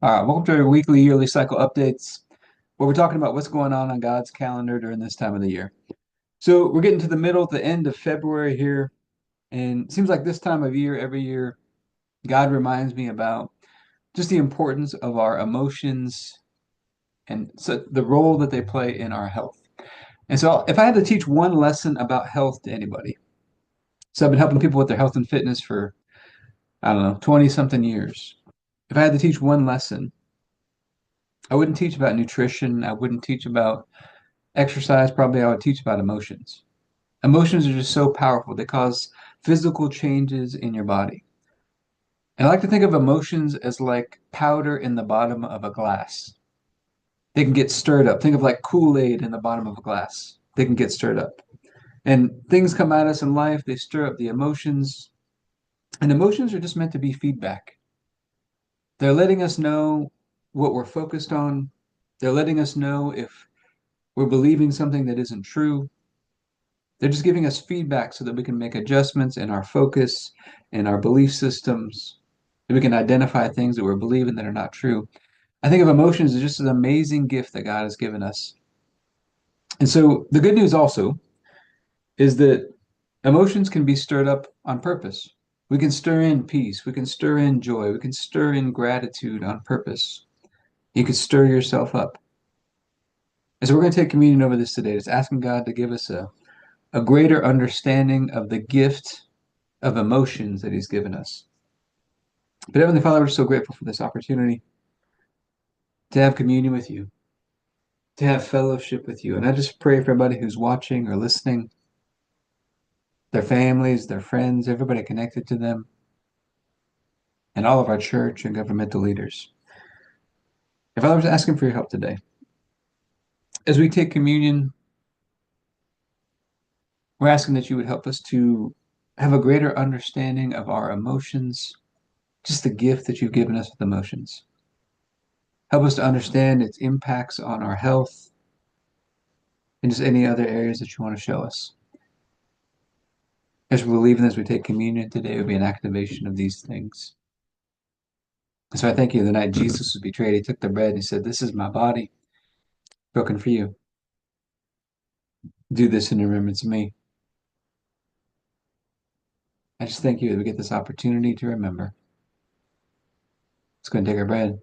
All right, welcome to our weekly, yearly cycle updates, where we're talking about what's going on God's calendar during this time of the year. So we're getting to the middle, the end of February here, and it seems like this time of year, every year, God reminds me about just the importance of our emotions and so the role that they play in our health. And so if I had to teach one lesson about health to anybody, so I've been helping people with their health and fitness for, I don't know, 20 something years. If I had to teach one lesson, I wouldn't teach about nutrition. I wouldn't teach about exercise. Probably I would teach about emotions. Emotions are just so powerful. They cause physical changes in your body. And I like to think of emotions as like powder in the bottom of a glass. They can get stirred up. Think of like Kool-Aid in the bottom of a glass. They can get stirred up. And things come at us in life, they stir up the emotions. And emotions are just meant to be feedback. They're letting us know what we're focused on. They're letting us know if we're believing something that isn't true. They're just giving us feedback so that we can make adjustments in our focus, in our belief systems, that we can identify things that we're believing that are not true. I think of emotions as just an amazing gift that God has given us. And so the good news also is that emotions can be stirred up on purpose. We can stir in peace, we can stir in joy, we can stir in gratitude on purpose. You can stir yourself up. And so we're going to take communion over this today, just asking God to give us a greater understanding of the gift of emotions that He's given us. But Heavenly Father, we're so grateful for this opportunity to have communion with you, to have fellowship with you. And I just pray for everybody who's watching or listening, their families, their friends, everybody connected to them, and all of our church and governmental leaders. And Father, I was asking for your help today. As we take communion, we're asking that you would help us to have a greater understanding of our emotions, just the gift that you've given us with emotions. Help us to understand its impacts on our health and just any other areas that you want to show us. As we believe in as we take communion today, will be an activation of these things. So I thank you. The night Jesus was betrayed, he took the bread and he said, "This is my body broken for you. Do this in remembrance of me." I just thank you that we get this opportunity to remember. Let's go and take our bread.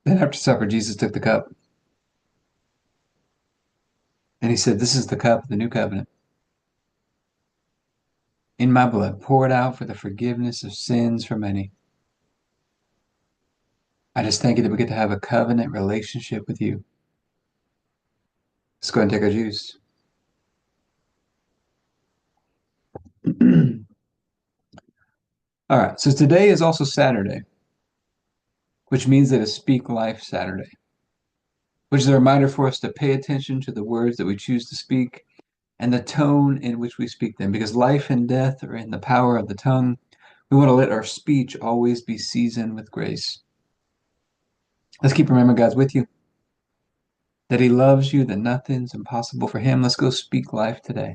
Then after supper, Jesus took the cup and he said, "This is the cup of the new covenant in my blood, poured out for the forgiveness of sins for many." I just thank you that we get to have a covenant relationship with you. Let's go ahead and take our juice. All right, so today is also Saturday, which means that it's Speak Life Saturday, which is a reminder for us to pay attention to the words that we choose to speak and the tone in which we speak them, because life and death are in the power of the tongue. We want to let our speech always be seasoned with grace. Let's keep remembering God's with you, that He loves you, that nothing's impossible for Him. Let's go speak life today.